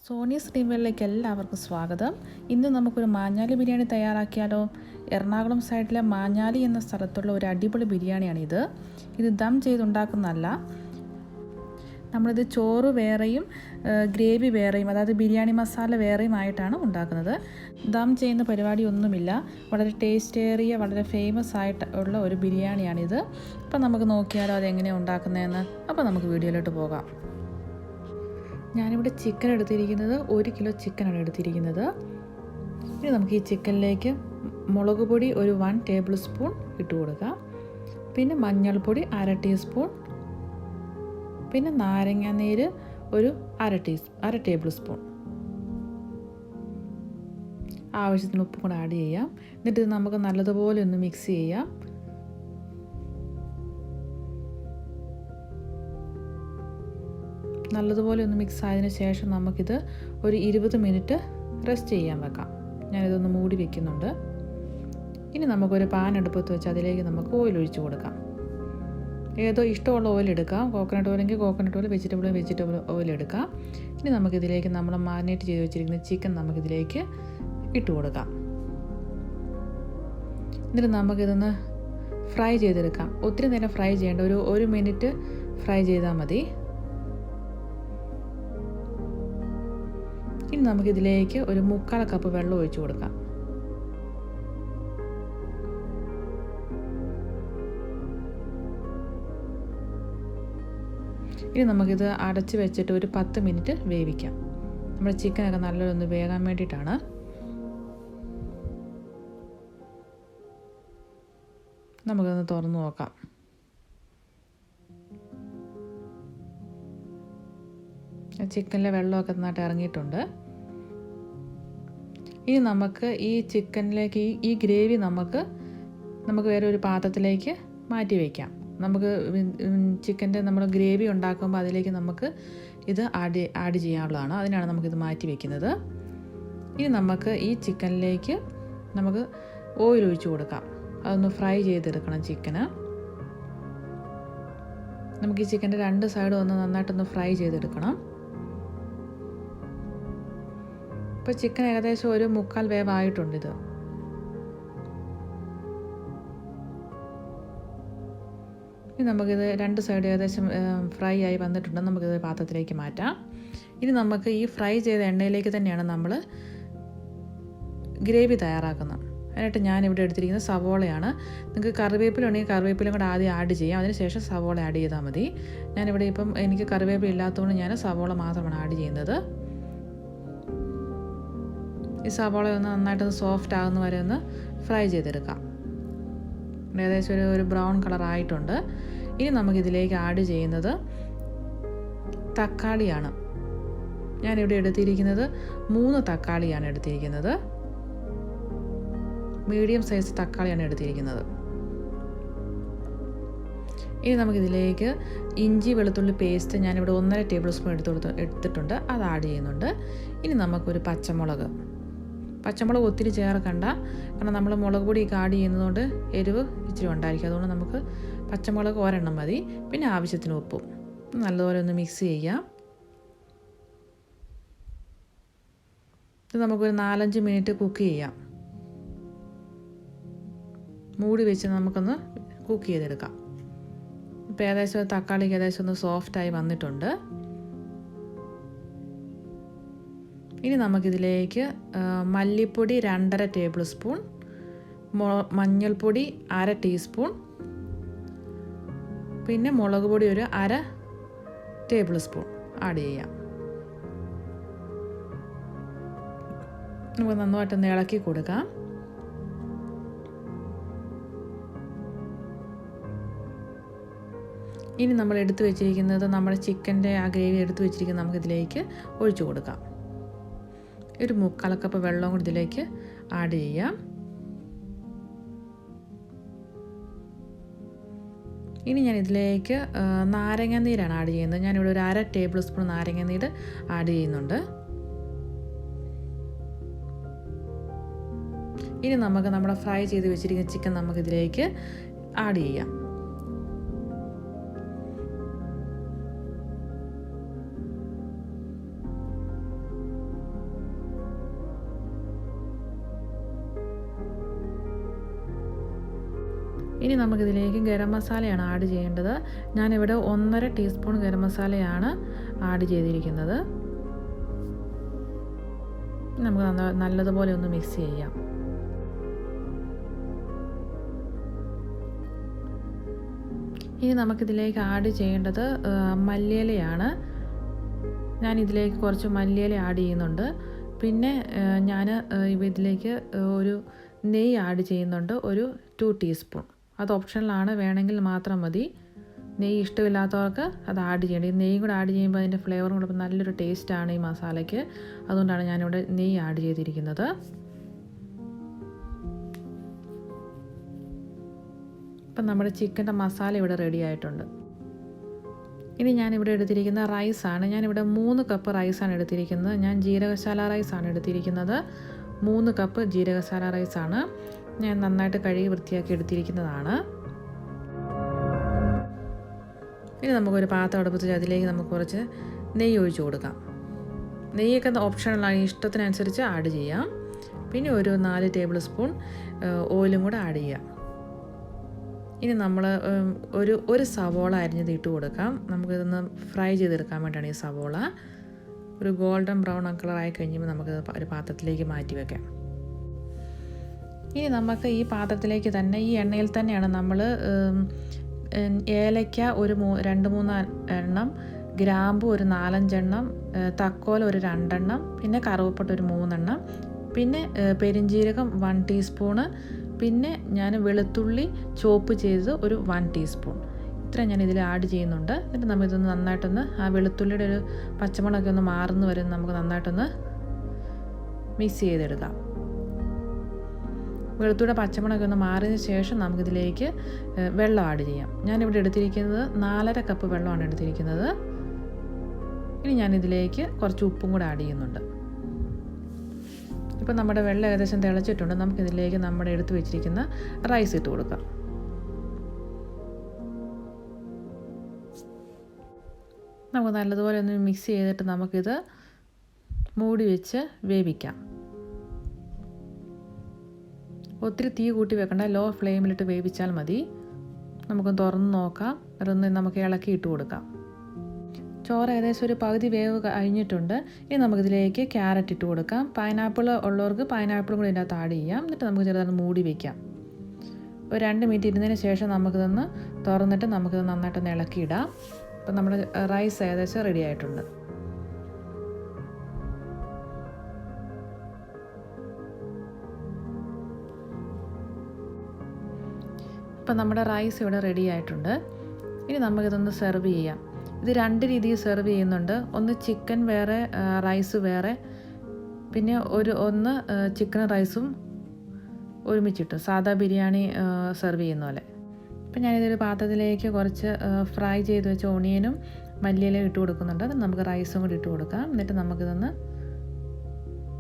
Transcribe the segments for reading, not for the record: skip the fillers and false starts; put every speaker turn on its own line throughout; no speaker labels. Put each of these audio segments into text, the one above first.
സോണീസ് ഡ്രീംവേൾഡിലേക്ക് എല്ലാവർക്കും സ്വാഗതം. ഇന്ന് നമുക്കൊരു മാഞ്ഞാലി ബിരിയാണി തയ്യാറാക്കിയാലോ? എറണാകുളം സൈഡിലെ മാഞ്ഞാലി എന്ന സ്ഥലത്തുള്ള ഒരു അടിപൊളി ബിരിയാണിയാണിത്. ഇത് ദം ചെയ്തുണ്ടാക്കുന്നതല്ല. നമ്മളിത് ചോറ് വേറെയും ഗ്രേവി വേറെയും, അതായത് ബിരിയാണി മസാല വേറെയും ആയിട്ടാണ് ഉണ്ടാക്കുന്നത്. ദം ചെയ്യുന്ന പരിപാടിയൊന്നുമില്ല. വളരെ ടേസ്റ്റേറിയ, വളരെ ഫേമസ് ആയിട്ട് ഉള്ള ഒരു ബിരിയാണിയാണിത്. അപ്പോൾ നമുക്ക് നോക്കിയാലോ അതെങ്ങനെയാണ് ഉണ്ടാക്കുന്നതെന്ന്. അപ്പോൾ നമുക്ക് വീഡിയോയിലോട്ട് പോകാം. ഞാനിവിടെ ചിക്കൻ എടുത്തിരിക്കുന്നത് 1 കിലോ ചിക്കനാണ് എടുത്തിരിക്കുന്നത്. ഇനി നമുക്ക് ഈ ചിക്കനിലേക്ക് മുളക് പൊടി ഒരു 1 ടേബിൾ സ്പൂൺ ഇട്ട് കൊടുക്കാം. പിന്നെ മഞ്ഞൾപ്പൊടി 1/2 ടീസ്പൂൺ, പിന്നെ നാരങ്ങാനീര് ഒരു 1/2 ടേബിൾ സ്പൂൺ, ആവശ്യത്തിന് ഉപ്പ് കൂടെ ആഡ് ചെയ്യാം. എന്നിട്ട് ഇത് നമുക്ക് നല്ലതുപോലെ ഒന്ന് മിക്സ് ചെയ്യാം. നല്ലതുപോലെ ഒന്ന് മിക്സ് ആയതിനു ശേഷം നമുക്കിത് ഒരു 20 മിനിറ്റ് റെസ്റ്റ് ചെയ്യാൻ വെക്കാം. ഞാനിതൊന്ന് മൂടി വെക്കുന്നുണ്ട്. ഇനി നമുക്കൊരു പാൻ അടുപ്പത്ത് വെച്ച് അതിലേക്ക് നമുക്ക് ഓയിൽ ഒഴിച്ച് കൊടുക്കാം. ഏതോ ഇഷ്ടമുള്ള ഓയിൽ എടുക്കാം. കോക്കനട്ട് ഓയിലെങ്കിൽ കോക്കനട്ട് ഓയിൽ, വെജിറ്റബിൾ ഓയിൽ എടുക്കാം. ഇനി നമുക്കിതിലേക്ക് നമ്മൾ മാരിനേറ്റ് ചെയ്ത് വെച്ചിരിക്കുന്ന ചിക്കൻ നമുക്കിതിലേക്ക് ഇട്ട് കൊടുക്കാം. എന്നിട്ട് നമുക്കിതൊന്ന് ഫ്രൈ ചെയ്തെടുക്കാം. ഒത്തിരി നേരം ഫ്രൈ ചെയ്യേണ്ട, ഒരു മിനിറ്റ് ഫ്രൈ ചെയ്താൽ മതി. ഇനി നമുക്കിതിലേക്ക് ഒരു 3/4 കപ്പ് വെള്ളം ഒഴിച്ച് കൊടുക്കാം. ഇനി നമുക്കിത് അടച്ച് വെച്ചിട്ട് ഒരു 10 മിനിറ്റ് വേവിക്കാം. നമ്മുടെ ചിക്കനൊക്കെ നല്ലൊന്ന് വേകാൻ വേണ്ടിയിട്ടാണ്. നമുക്കൊന്ന് തുറന്ന് നോക്കാം. ചിക്കനിലെ വെള്ളമൊക്കെ നന്നായിട്ട് ഇറങ്ങിയിട്ടുണ്ട്. ഇനി നമുക്ക് ഈ ചിക്കനിലേക്ക് ഈ ഗ്രേവി നമുക്ക് വേറെ ഒരു പാത്രത്തിലേക്ക് മാറ്റി വയ്ക്കാം. നമുക്ക് ചിക്കൻ്റെ നമ്മൾ ഗ്രേവി ഉണ്ടാക്കുമ്പോൾ അതിലേക്ക് നമുക്ക് ഇത് ആഡ് ചെയ്യാനുള്ളതാണ്. അതിനാണ് നമുക്കിത് മാറ്റി വയ്ക്കുന്നത്. ഇനി നമുക്ക് ഈ ചിക്കനിലേക്ക് നമുക്ക് ഓയിൽ ഒഴിച്ച് കൊടുക്കാം. അതൊന്ന് ഫ്രൈ ചെയ്തെടുക്കണം ചിക്കന്. നമുക്ക് ഈ ചിക്കൻ്റെ 2 സൈഡും ഒന്ന് നന്നായിട്ടൊന്ന് ഫ്രൈ ചെയ്തെടുക്കണം. ഇപ്പോൾ ചിക്കൻ ഏകദേശം ഒരു 3/4 വേവായിട്ടുണ്ട്. ഇത് ഇനി നമുക്കിത് 2 സൈഡ് ഏകദേശം ഫ്രൈ ആയി വന്നിട്ടുണ്ട്. നമുക്കിത് പാത്രത്തിലേക്ക് മാറ്റാം. ഇനി നമുക്ക് ഈ ഫ്രൈ ചെയ്ത എണ്ണയിലേക്ക് തന്നെയാണ് നമ്മൾ ഗ്രേവി തയ്യാറാക്കുന്നത്. അതിനായിട്ട് ഞാനിവിടെ എടുത്തിരിക്കുന്നത് സവോളയാണ്. നിങ്ങൾക്ക് കറിവേപ്പില ഉണ്ടെങ്കിൽ കറിവേപ്പിലും കൂടെ ആദ്യം ആഡ് ചെയ്യാം. അതിനുശേഷം സവോള ആഡ് ചെയ്താൽ മതി. ഞാനിവിടെ ഇപ്പം എനിക്ക് കറിവേപ്പില ഇല്ലാത്തതുകൊണ്ട് ഞാൻ സവോള മാത്രമാണ് ആഡ് ചെയ്യുന്നത്. ഈ സവോള ഒന്ന് നന്നായിട്ടൊന്ന് സോഫ്റ്റ് ആകുന്ന വരെ ഒന്ന് ഫ്രൈ ചെയ്തെടുക്കാം. ഏകദേശം ഒരു ബ്രൗൺ കളർ ആയിട്ടുണ്ട്. ഇനി നമുക്കിതിലേക്ക് ആഡ് ചെയ്യുന്നത് തക്കാളിയാണ്. ഞാനിവിടെ എടുത്തിരിക്കുന്നത് 3 തക്കാളിയാണ് എടുത്തിരിക്കുന്നത്. മീഡിയം സൈസ് തക്കാളിയാണ് എടുത്തിരിക്കുന്നത്. ഇനി നമുക്കിതിലേക്ക് ഇഞ്ചി വെളുത്തുള്ളി പേസ്റ്റ് ഞാനിവിടെ 1.5 ടേബിൾ സ്പൂൺ എടുത്തിട്ടുണ്ട്. അത് ആഡ് ചെയ്യുന്നുണ്ട്. ഇനി നമുക്കൊരു പച്ചമുളക് ഒത്തിരി ചേർക്കണ്ട, കാരണം നമ്മൾ മുളക് പൊടിയൊക്കെ ആഡ് ചെയ്യുന്നതുകൊണ്ട് എരിവ് ഇച്ചിരി ഉണ്ടായിരിക്കും. അതുകൊണ്ട് നമുക്ക് പച്ചമുളക് 1 മതി. പിന്നെ ആവശ്യത്തിന് ഉപ്പും. നല്ലപോലെ ഒന്ന് മിക്സ് ചെയ്യാം. ഇത് നമുക്കൊരു 4-5 മിനിറ്റ് കുക്ക് ചെയ്യാം. മൂടി വെച്ച് നമുക്കൊന്ന് കുക്ക് ചെയ്തെടുക്കാം. ഇപ്പോൾ ഏകദേശം തക്കാളിക്ക് ഏകദേശം ഒന്ന് സോഫ്റ്റായി വന്നിട്ടുണ്ട്. ഇനി നമുക്കിതിലേക്ക് മല്ലിപ്പൊടി 2.5 ടേബിൾ സ്പൂൺ, മഞ്ഞൾപ്പൊടി 1/2 ടീസ്പൂൺ, പിന്നെ മുളക് പൊടി ഒരു 1/2 ടേബിൾ സ്പൂൺ ആഡ് ചെയ്യാം. നമുക്ക് നന്നായിട്ടൊന്ന് ഇളക്കി കൊടുക്കാം. ഇനി നമ്മൾ എടുത്തു വെച്ചിരിക്കുന്നത് നമ്മുടെ ചിക്കൻ്റെ ആ ഗ്രേവി എടുത്തു വെച്ചിരിക്കുന്നത് നമുക്കിതിലേക്ക് ഒഴിച്ചു കൊടുക്കാം. ഒരു 3/4 കപ്പ് വെള്ളം കൂടി ഇതിലേക്ക് ആഡ് ചെയ്യാം. ഇനി ഞാൻ ഇതിലേക്ക് നാരങ്ങാനീരാണ് ആഡ് ചെയ്യുന്നത്. ഞാനിവിടെ ഒരു 1/2 ടേബിൾ സ്പൂൺ നാരങ്ങാനീര് ആഡ് ചെയ്യുന്നുണ്ട്. ഇനി നമുക്ക് നമ്മുടെ ഫ്രൈ ചെയ്ത് വെച്ചിരിക്കുന്ന ചിക്കൻ നമുക്കിതിലേക്ക് ആഡ് ചെയ്യാം. ഇനി നമുക്കിതിലേക്ക് ഗരം മസാലയാണ് ആഡ് ചെയ്യേണ്ടത്. ഞാനിവിടെ 1.5 ടീസ്പൂൺ ഗരം മസാലയാണ് ആഡ് ചെയ്തിരിക്കുന്നത്. നമുക്ക് നല്ലതുപോലെ ഒന്ന് മിക്സ് ചെയ്യാം. ഇനി നമുക്കിതിലേക്ക് ആഡ് ചെയ്യേണ്ടത് മല്ലിയിലയാണ്. ഞാൻ ഇതിലേക്ക് കുറച്ച് മല്ലിയില ആഡ് ചെയ്യുന്നുണ്ട്. പിന്നെ ഞാൻ ഇതിലേക്ക് ഒരു നെയ്യ് ആഡ് ചെയ്യുന്നുണ്ട്, ഒരു 2 ടീസ്പൂൺ. അത് ഓപ്ഷണലാണ്, വേണമെങ്കിൽ മാത്രം മതി. നെയ്യ് ഇഷ്ടമില്ലാത്തവർക്ക് അത് ആഡ് ചെയ്യേണ്ടത്. ഈ നെയ്യും കൂടെ ആഡ് ചെയ്യുമ്പോൾ അതിൻ്റെ ഫ്ലേവറും കൂടെ നല്ലൊരു ടേസ്റ്റാണ് ഈ മസാലയ്ക്ക്. അതുകൊണ്ടാണ് ഞാനിവിടെ നെയ്യ് ആഡ് ചെയ്തിരിക്കുന്നത്. ഇപ്പം നമ്മുടെ ചിക്കൻ്റെ മസാല ഇവിടെ റെഡി ആയിട്ടുണ്ട്. ഇനി ഞാനിവിടെ എടുത്തിരിക്കുന്ന റൈസാണ്. ഞാനിവിടെ 3 കപ്പ് റൈസാണ് എടുത്തിരിക്കുന്നത്. ഞാൻ ജീരകശാല റൈസാണ് എടുത്തിരിക്കുന്നത്. 3 കപ്പ് ജീരകശാല റൈസാണ്. ഞാൻ നന്നായിട്ട് കഴുകി വൃത്തിയാക്കി എടുത്തിരിക്കുന്നതാണ്. ഇനി നമുക്കൊരു പാത്രം അടുപ്പത്ത് അതിലേക്ക് നമുക്ക് കുറച്ച് നെയ്യ് ഒഴിച്ച് കൊടുക്കാം. നെയ്യൊക്കെ ഓപ്ഷണലാണ്, ഇഷ്ടത്തിനനുസരിച്ച് ആഡ് ചെയ്യാം. പിന്നെ ഒരു 4 ടേബിൾ സ്പൂൺ ഓയിലും കൂടെ ആഡ് ചെയ്യാം. ഇനി നമ്മൾ ഒരു സവോള അരിഞ്ഞത് ഇട്ട് കൊടുക്കാം. നമുക്കിതൊന്ന് ഫ്രൈ ചെയ്തെടുക്കാൻ വേണ്ടിയാണ് ഈ സവോള. ഒരു ഗോൾഡൻ ബ്രൗൺ കളറായി കഴിഞ്ഞപ്പോൾ നമുക്ക് ഒരു പാത്രത്തിലേക്ക് മാറ്റി വയ്ക്കാം. ഇനി നമുക്ക് ഈ പാത്രത്തിലേക്ക് തന്നെ, ഈ എണ്ണയിൽ തന്നെയാണ് നമ്മൾ ഏലയ്ക്ക ഒരു 2-3 എണ്ണം, ഗ്രാമ്പു ഒരു 4-5 എണ്ണം, തക്കോല ഒരു 2 എണ്ണം, പിന്നെ കറുവപ്പട്ട ഒരു 3 എണ്ണം, പിന്നെ പെരിഞ്ജീരകം 1 ടീസ്പൂണ്, പിന്നെ ഞാൻ വെളുത്തുള്ളി ചോപ്പ് ചെയ്തത് ഒരു 1 ടീസ്പൂൺ. ഇത്രയും ഞാൻ ഇതിൽ ആഡ് ചെയ്യുന്നുണ്ട്. എന്നിട്ട് നമുക്കിതൊന്ന് നന്നായിട്ടൊന്ന് ആ വെളുത്തുള്ളിയുടെ ഒരു പച്ചമുളകൊക്കെ ഒന്ന് മാറുന്ന വരെ നമുക്ക് നന്നായിട്ടൊന്ന് മിക്സ് ചെയ്തെടുക്കാം. വെളുത്തുള്ളിയുടെ പച്ചമുളകൊക്കെ ഒന്ന് മാറിയതിന് ശേഷം നമുക്കിതിലേക്ക് വെള്ളം ആഡ് ചെയ്യാം. ഞാനിവിടെ എടുത്തിരിക്കുന്നത് 4.5 കപ്പ് വെള്ളമാണ് എടുത്തിരിക്കുന്നത്. ഇനി ഞാനിതിലേക്ക് കുറച്ച് ഉപ്പും കൂടെ ആഡ് ചെയ്യുന്നുണ്ട്. ഇപ്പോൾ നമ്മുടെ വെള്ളം ഏകദേശം തിളച്ചിട്ടുണ്ട്. നമുക്കിതിലേക്ക് നമ്മുടെ എടുത്ത് വെച്ചിരിക്കുന്ന റൈസ് ഇട്ട് കൊടുക്കാം. നമുക്ക് നല്ലതുപോലെ ഒന്ന് മിക്സ് ചെയ്തിട്ട് നമുക്കിത് മൂടി വെച്ച് വേവിക്കാം. ഒത്തിരി തീ കൂട്ടി വെക്കണ്ട, ലോ ഫ്ലെയിമിലിട്ട് വേവിച്ചാൽ മതി. നമുക്ക് തുറന്ന് നോക്കാം. അതൊന്ന് നമുക്ക് ഇളക്കി ഇട്ട് കൊടുക്കാം. ചോറ് ഏകദേശം ഒരു പകുതി വേവ് കഴിഞ്ഞിട്ടുണ്ട്. ഇനി നമുക്കിതിലേക്ക് ക്യാരറ്റ് ഇട്ട് കൊടുക്കാം. പൈനാപ്പിൾ ഉള്ളവർക്ക് പൈനാപ്പിളും കൂടി ഇതിനകത്ത് ആഡ് ചെയ്യാം. എന്നിട്ട് നമുക്ക് ചെറുതായിട്ട് മൂടി വയ്ക്കാം. ഒരു 2 മിനിറ്റ് ഇരുന്നതിന് ശേഷം നമുക്കിതൊന്ന് തുറന്നിട്ട് നമുക്കിത് നന്നായിട്ടൊന്ന് ഇളക്കിയിടാം. അപ്പം നമ്മുടെ റൈസ് ഏകദേശം റെഡി ആയിട്ടുണ്ട്. ഇപ്പം നമ്മുടെ റൈസ് ഇവിടെ റെഡി ആയിട്ടുണ്ട്. ഇനി നമുക്കിതൊന്ന് സെർവ് ചെയ്യാം. ഇത് 2 രീതിയിൽ സെർവ് ചെയ്യുന്നുണ്ട്. ഒന്ന് ചിക്കൻ വേറെ, റൈസ് വേറെ, പിന്നെ ഒന്ന് ചിക്കൻ റൈസും ഒരുമിച്ചിട്ട് സാദാ ബിരിയാണി സെർവ് ചെയ്യുന്ന പോലെ. ഇപ്പം ഞാനിതൊരു പാത്രത്തിലേക്ക് കുറച്ച് ഫ്രൈ ചെയ്ത് വെച്ച ഓണിയനും മല്ലിയിലയും ഇട്ട് കൊടുക്കുന്നുണ്ട്. അത് നമുക്ക് റൈസും കൂടി ഇട്ട് കൊടുക്കാം. എന്നിട്ട് നമുക്കിതൊന്ന്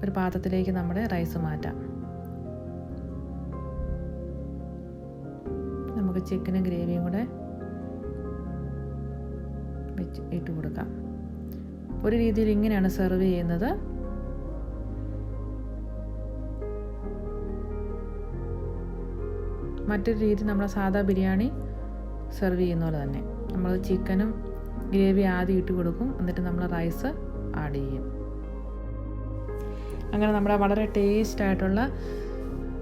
ഒരു പാത്രത്തിലേക്ക് നമ്മുടെ റൈസ് മാറ്റാം. നമുക്ക് ചിക്കനും ഗ്രേവിയും കൂടെ വെച്ച് ഇട്ട് കൊടുക്കാം. ഒരു രീതിയിൽ ഇങ്ങനെയാണ് സെർവ് ചെയ്യുന്നത്. മറ്റൊരു രീതി നമ്മൾ സാദാ ബിരിയാണി സെർവ് ചെയ്യുന്ന പോലെ തന്നെ നമ്മൾ ചിക്കനും ഗ്രേവി ആദ്യം ഇട്ട് കൊടുക്കും. എന്നിട്ട് നമ്മൾ റൈസ് ആഡ് ചെയ്യും. അങ്ങനെ നമ്മുടെ വളരെ ടേസ്റ്റ് ആയിട്ടുള്ള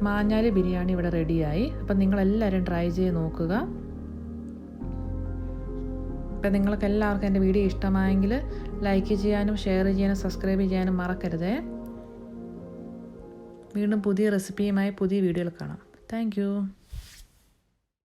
മാഞ്ഞാലി ബിരിയാണി ഇവിടെ റെഡിയായി. അപ്പം നിങ്ങളെല്ലാവരും ട്രൈ ചെയ്ത് നോക്കുക. അപ്പം നിങ്ങൾക്ക് എല്ലാവർക്കും എൻ്റെ വീഡിയോ ഇഷ്ടമായെങ്കിൽ ലൈക്ക് ചെയ്യാനും ഷെയർ ചെയ്യാനും സബ്സ്ക്രൈബ് ചെയ്യാനും മറക്കരുതേ. വീണ്ടും പുതിയ റെസിപ്പിയുമായി പുതിയ വീഡിയോയിൽ കാണാം. താങ്ക്